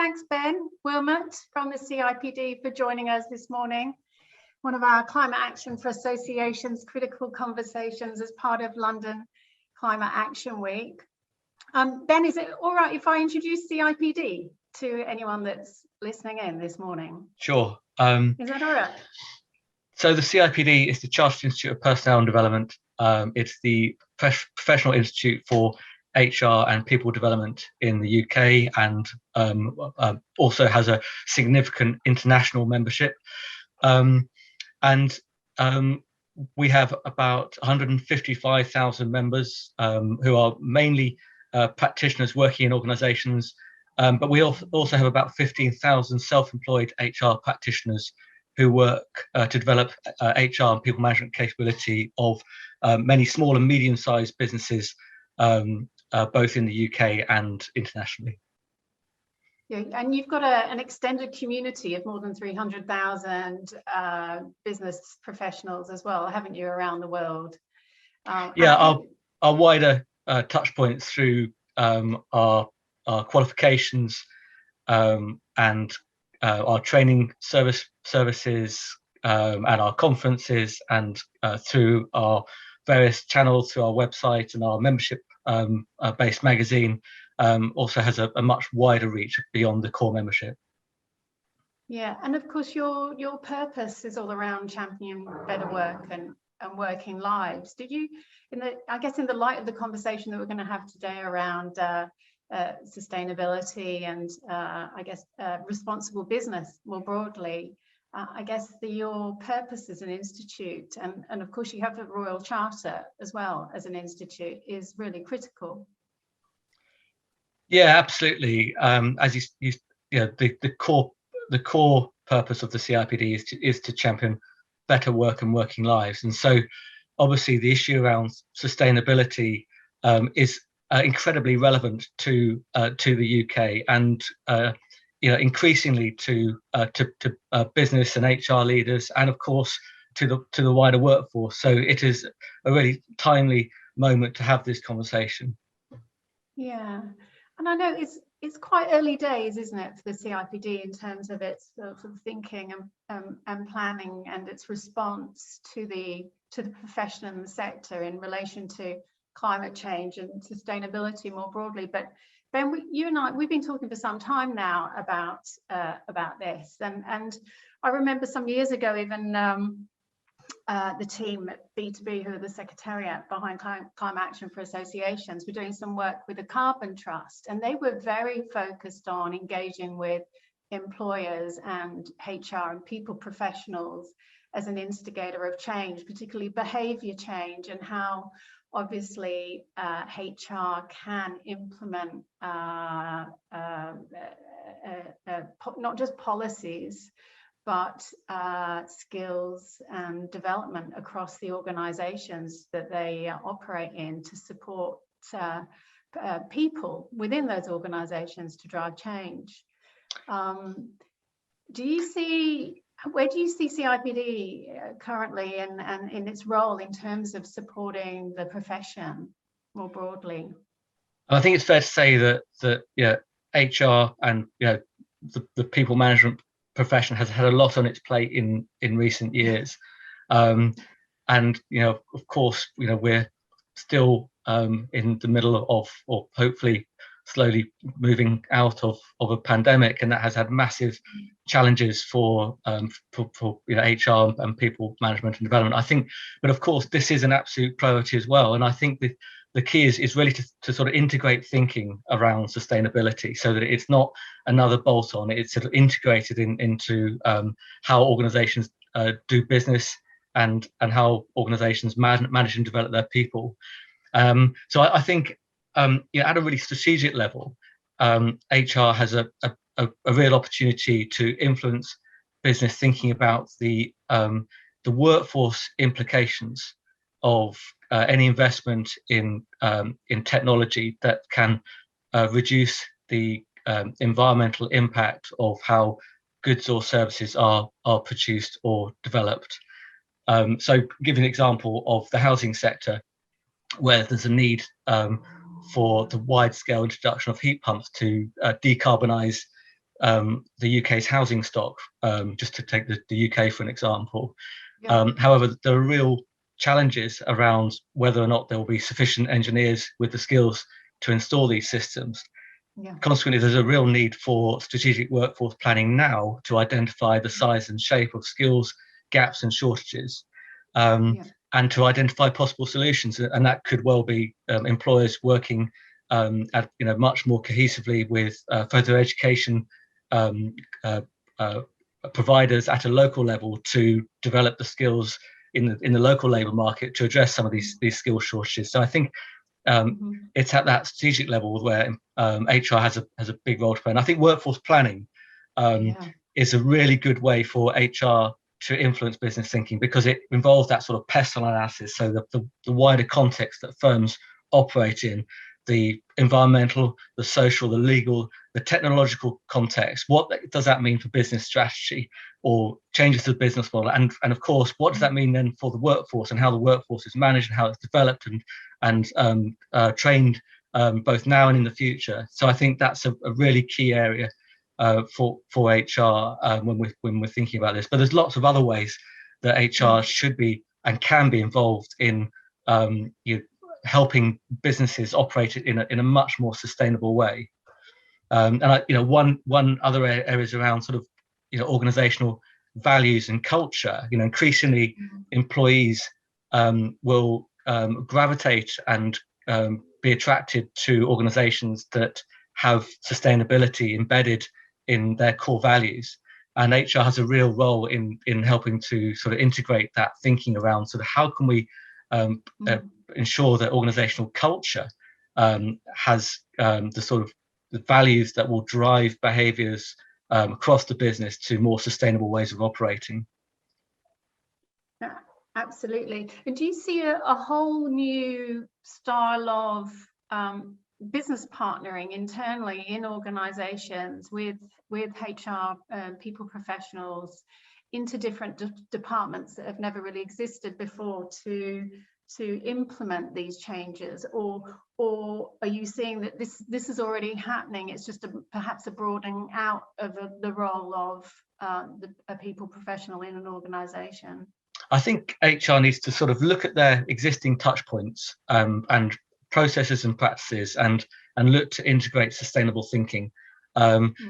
thanks, Ben Willmott from the CIPD for joining us this morning. One of our Climate Action for Associations critical conversations as part of London Climate Action Week. Ben, is it all right if I introduce CIPD to anyone that's listening in this morning? Sure. Is that all right? So the CIPD is the Chartered Institute of Personnel and Development. It's the professional institute for HR and people development in the UK, and also has a significant international membership. We have about 155,000 members who are mainly practitioners working in organisations, but we also have about 15,000 self-employed HR practitioners who work to develop HR and people management capability of many small and medium-sized businesses, both in the UK and internationally. Yeah, and you've got an extended community of more than 300,000 business professionals as well, haven't you, around the world? Yeah, our wider touch points through our qualifications and our training services and our conferences, and through our various channels, through our website and our membership based magazine, also has a much wider reach beyond the core membership. Yeah, and of course your purpose is all around championing better work and working lives. Did you, I guess in the light of the conversation that we're going to have today around sustainability and I guess responsible business more broadly, I guess your purpose as an institute, and of course you have the Royal Charter as well as an institute, is really critical. Yeah, absolutely. As you know, the core purpose of the CIPD is to champion better work and working lives, and so obviously the issue around sustainability is incredibly relevant to the UK, and increasingly to business and HR leaders, and of course to the wider workforce. So it is a really timely moment to have this conversation. Yeah, and I know it's quite early days, isn't it, for the CIPD in terms of its sort of thinking and planning and its response to the profession and the sector in relation to climate change and sustainability more broadly. But Ben, you and I, we've been talking for some time now about this, and I remember some years ago even the team at B2B, who are the secretariat behind Climate Action for Associations, were doing some work with the Carbon Trust, and they were very focused on engaging with employers and HR and people professionals as an instigator of change, particularly behaviour change, and how obviously HR can implement not just policies, but skills and development across the organisations that they operate in to support people within those organisations to drive change. Where do you see CIPD currently and in its role in terms of supporting the profession more broadly? I think it's fair to say that HR and the people management profession has had a lot on its plate in recent years, and of course we're still in the middle of, or hopefully slowly moving out of a pandemic, and that has had massive challenges for HR and people management and development, I think. But of course this is an absolute priority as well, and I think the key is really to sort of integrate thinking around sustainability, so that it's not another bolt-on, it's sort of integrated into how organizations do business and how organizations manage and develop their people. So I think at a really strategic level, HR has a real opportunity to influence business thinking about the workforce implications of any investment in technology that can reduce the environmental impact of how goods or services are produced or developed. So give an example of the housing sector, where there's a need for the wide-scale introduction of heat pumps to decarbonise the UK's housing stock, just to take the UK for an example. Yeah. However, there are real challenges around whether or not there will be sufficient engineers with the skills to install these systems. Yeah. Consequently, there's a real need for strategic workforce planning now to identify the size and shape of skills gaps and shortages, and to identify possible solutions. And that could well be employers working at much more cohesively with further education providers at a local level to develop the skills in the local labour market to address some of these skill shortages. So I think it's at that strategic level where HR has a big role to play. And I think workforce planning is a really good way for HR to influence business thinking, because it involves that sort of pestle analysis. So the wider context that firms operate in, the environmental, the social, the legal, the technological context. What does that mean for business strategy or changes to the business model? And of course, what does that mean then for the workforce and how the workforce is managed and how it's developed and trained both now and in the future? So I think that's a really key area for HR when we're thinking about this. But there's lots of other ways that HR should be and can be involved in helping businesses operate in a much more sustainable way. And one other area is around sort of organizational values and culture. Increasingly employees will gravitate and be attracted to organizations that have sustainability embedded in their core values. And HR has a real role in helping to sort of integrate that thinking around sort of how can we ensure that organizational culture has the sort of the values that will drive behaviors across the business to more sustainable ways of operating. Yeah, absolutely. And do you see a whole new style of business partnering internally in organizations with HR people professionals into different departments that have never really existed before to implement these changes, or are you seeing that this is already happening? It's just perhaps a broadening out of the role of a people professional in an organization? I think HR needs to sort of look at their existing touch points and processes and practices and look to integrate sustainable thinking.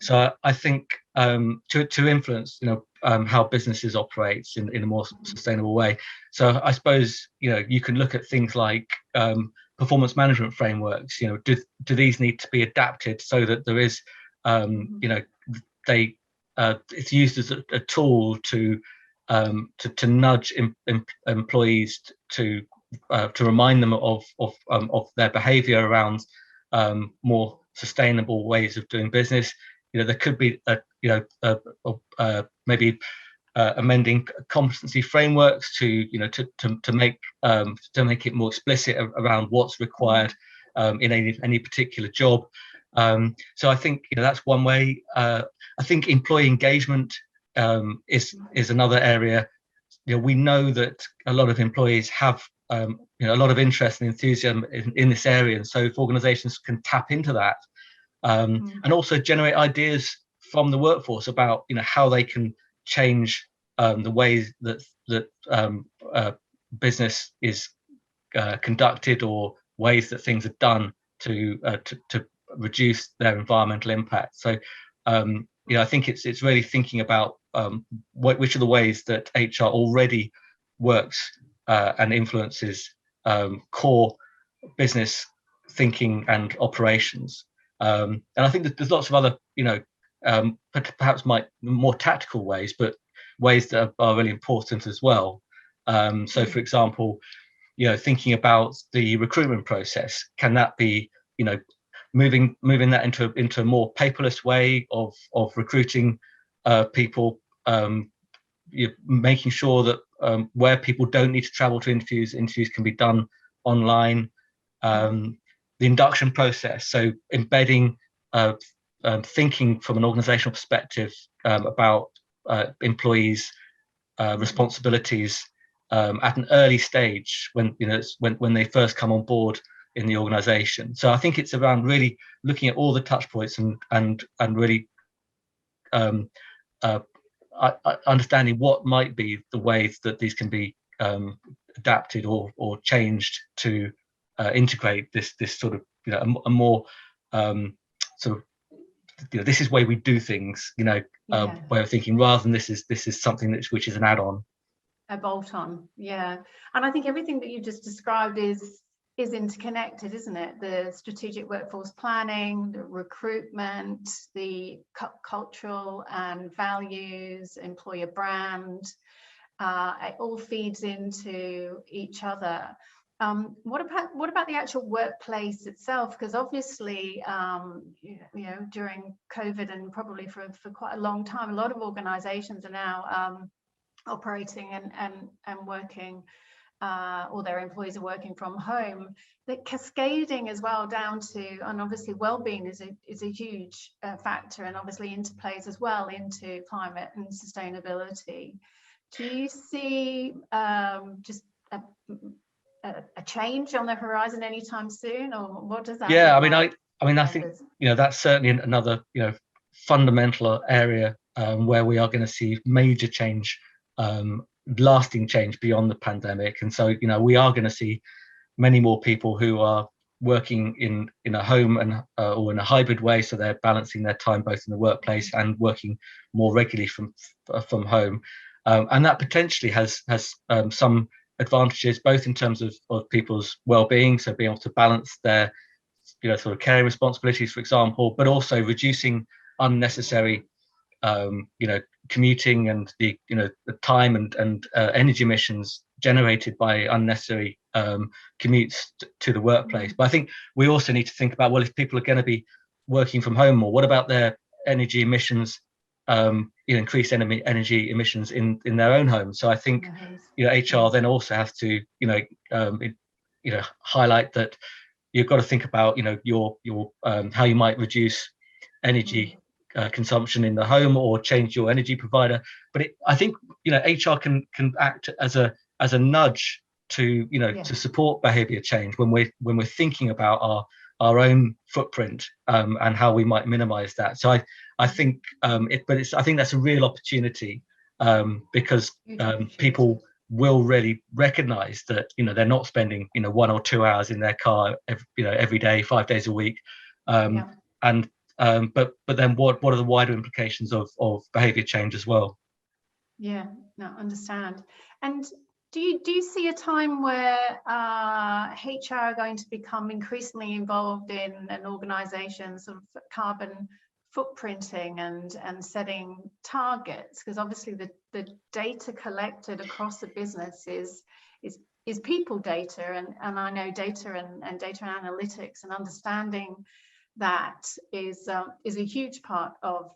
So I think to influence, how businesses operate in a more sustainable way. So I suppose, you can look at things like performance management frameworks. Do these need to be adapted so that there is, it's used as a tool to nudge employees to remind them of their behaviour around more sustainable ways of doing business. There could be maybe amending competency frameworks to make it more explicit around what's required in any particular job. So I think that's one way. I think employee engagement is another area. We know that a lot of employees have a lot of interest and enthusiasm in this area, and so if organisations can tap into that and also generate ideas from the workforce about how they can change the ways that business is conducted, or ways that things are done to reduce their environmental impact. So I think it's really thinking about which are the ways that HR already works and influences core business thinking and operations. And I think that there's lots of other, perhaps more tactical ways, but ways that are really important as well. So, for example, thinking about the recruitment process, can that be, moving that into a more paperless way of recruiting people, making sure that where people don't need to travel to interviews can be done online. The induction process, so embedding thinking from an organizational perspective about employees' responsibilities at an early stage when they first come on board in the organization. So I think it's around really looking at all the touch points and really understanding what might be the ways that these can be adapted or changed to integrate this sort of a more sort of this is way we do things, way of thinking, rather than this is something which is an add-on, a bolt-on. Yeah, and I think everything that you just described is interconnected, isn't it? The strategic workforce planning, the recruitment, the cultural and values, employer brand, it all feeds into each other. What about the actual workplace itself? Because obviously, during COVID and probably for quite a long time, a lot of organisations are now operating and working, or their employees are working from home. The cascading as well down to, and obviously well-being is a huge factor, and obviously interplays as well into climate and sustainability. Do you see just a change on the horizon anytime soon, or what does that I think that's certainly another fundamental area where we are going to see major change, lasting change beyond the pandemic. And so we are going to see many more people who are working in a home and or in a hybrid way, so they're balancing their time both in the workplace and working more regularly from home, and that potentially has some advantages, both in terms of people's well-being, so being able to balance their sort of care responsibilities, for example, but also reducing unnecessary commuting and the time and energy emissions generated by unnecessary commutes to the workplace. But I think we also need to think about, well, if people are going to be working from home more, what about their energy emissions, increased energy emissions in their own homes? So I think HR then also has to highlight that you've got to think about your how you might reduce energy consumption in the home or change your energy provider. But I think HR can act as a nudge to to support behavior change when we're thinking about our own footprint, and how we might minimize that. So I think I think that's a real opportunity, because people will really recognize that they're not spending 1 or 2 hours in their car every day, 5 days a week, and but then what are the wider implications of behavior change as well? Understand. And do you see a time where HR are going to become increasingly involved in an organization's sort of carbon footprinting and setting targets? Because obviously the data collected across the business is people data, and I know data and data analytics and understanding that is a huge part of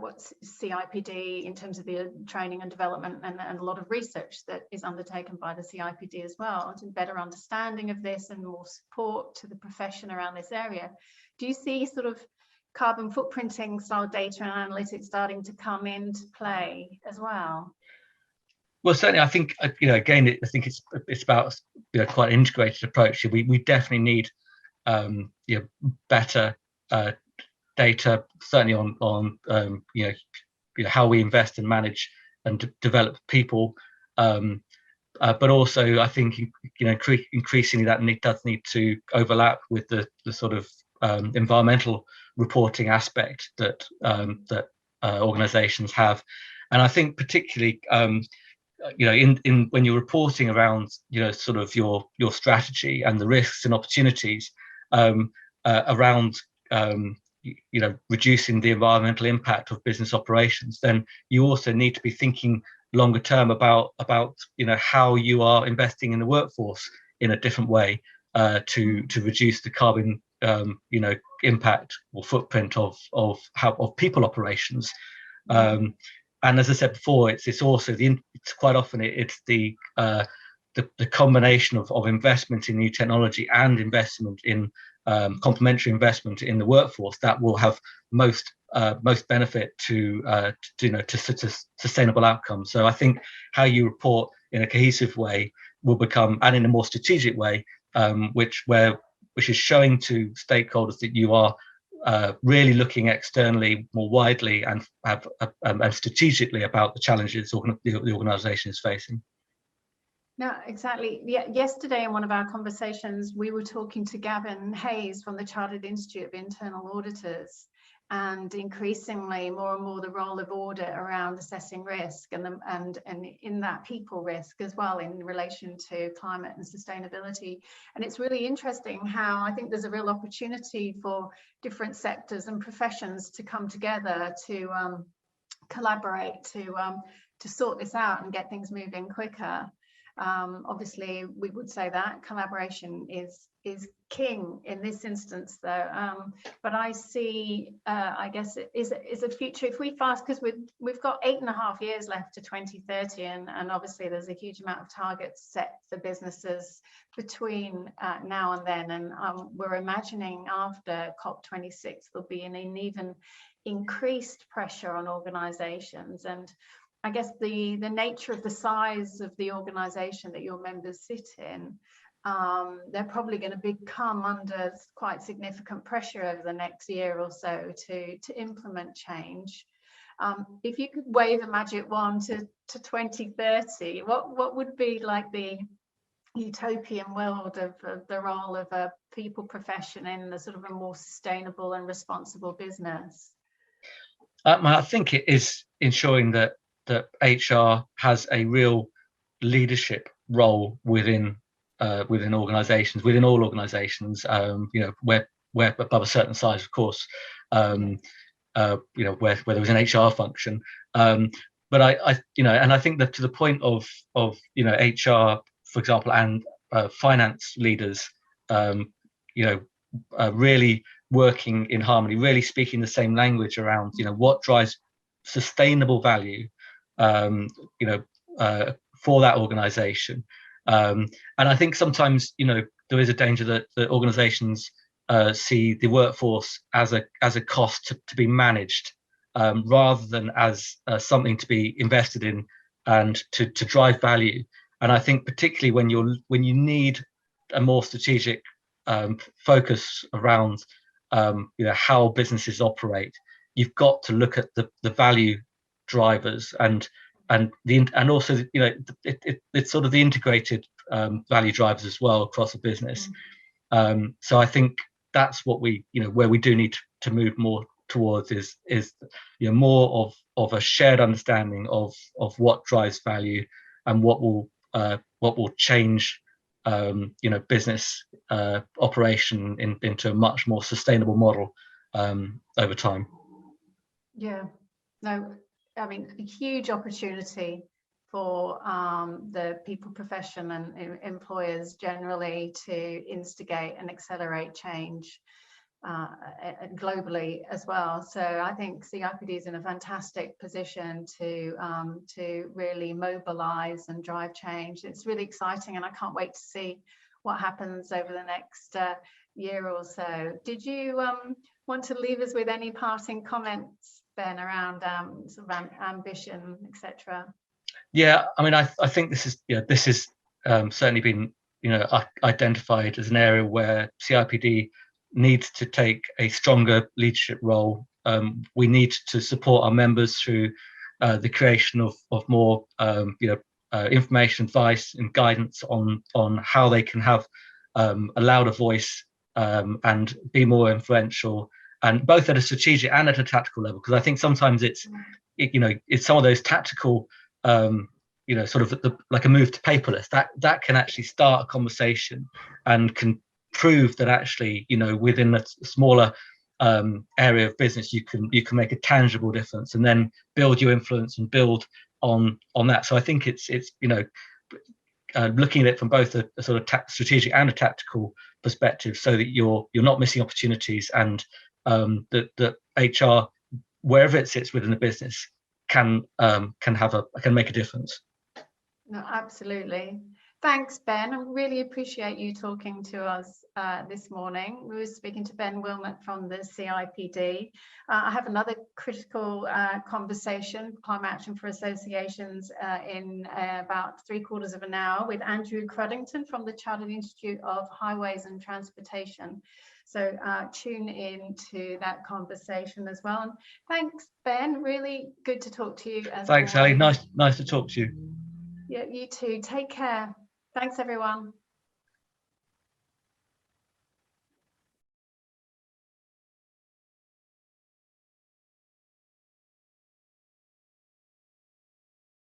what's CIPD in terms of the training and development, and a lot of research that is undertaken by the CIPD as well, to better understanding of this and more support to the profession around this area. Do you see sort of carbon footprinting style data and analytics starting to come into play as well? Well, certainly, I think again, I think it's about quite an integrated approach. We definitely need better data, certainly on how we invest and manage and develop people, but also I think increasingly that does need to overlap with the sort of environmental reporting aspect that organizations have. And I think particularly in when you're reporting around sort of your strategy and the risks and opportunities around reducing the environmental impact of business operations, then you also need to be thinking longer term about how you are investing in the workforce in a different way to reduce the carbon impact or footprint of people operations. And as I said before, it's also it's quite often it's the combination of investment in new technology and investment in complementary investment in the workforce that will have most benefit to sustainable outcomes. So I think how you report in a cohesive way will become, and in a more strategic way, which is showing to stakeholders that you are really looking externally more widely and and strategically about the challenges the organisation is facing. No, exactly. Yeah, yesterday in one of our conversations, we were talking to Gavin Hayes from the Chartered Institute of Internal Auditors, and increasingly more and more the role of audit around assessing risk and in that people risk as well in relation to climate and sustainability. And it's really interesting how I think there's a real opportunity for different sectors and professions to come together to collaborate to sort this out and get things moving quicker. Obviously, we would say that collaboration is king in this instance, though. But I see, I guess, it is a future. If we fast, because we've got 8.5 years left to 2030, and obviously there's a huge amount of targets set for businesses between now and then. And we're imagining after COP26 there'll be an even increased pressure on organisations. And I guess the nature of the size of the organisation that your members sit in, they're probably going to become under quite significant pressure over the next year or so to implement change. If you could wave a magic wand to 2030, what would be like the utopian world of the role of a people profession in the sort of a more sustainable and responsible business? I think it is ensuring that HR has a real leadership role within organisations, within all organisations. Where above a certain size, of course. Where there was an HR function. But I think that to the point of HR, for example, and finance leaders, really working in harmony, really speaking the same language around what drives sustainable value for that organization. And I think sometimes there is a danger that organizations see the workforce as a cost to be managed, rather than as something to be invested in and to drive value. And I think particularly when you need a more strategic focus around how businesses operate, you've got to look at the value drivers and also it's sort of the integrated value drivers as well across the business. So I think that's what where we do need to move more towards is more of a shared understanding of what drives value and what will change business operation into a much more sustainable model over time. Yeah, no, I mean, a huge opportunity for the people profession and employers generally to instigate and accelerate change globally as well. So I think CIPD is in a fantastic position to really mobilize and drive change. It's really exciting, and I can't wait to see what happens over the next year or so. Did you want to leave us with any parting comments, Ben, around sort of ambition, etc.? Yeah, I mean, I think this is certainly been identified as an area where CIPD needs to take a stronger leadership role. We need to support our members through the creation of more information, advice, and guidance on how they can have a louder voice and be more influential, and both at a strategic and at a tactical level. Because I think sometimes it's some of those tactical sort of like a move to paperless that can actually start a conversation and can prove that actually within a smaller area of business you can make a tangible difference and then build your influence and build on that. So I think it's looking at it from both a sort of strategic and a tactical perspective, so that you're not missing opportunities, and that HR, wherever it sits within the business, can make a difference. No, absolutely. Thanks, Ben. I really appreciate you talking to us this morning. We were speaking to Ben Willmott from the CIPD. I have another critical conversation, Climate Action for Associations, in about 3/4 of an hour with Andrew Cruddington from the Chartered Institute of Highways and Transportation. So tune in to that conversation as well. And thanks, Ben. Really good to talk to you. Thanks, Ali. Nice to talk to you. Yeah, you too. Take care. Thanks, everyone.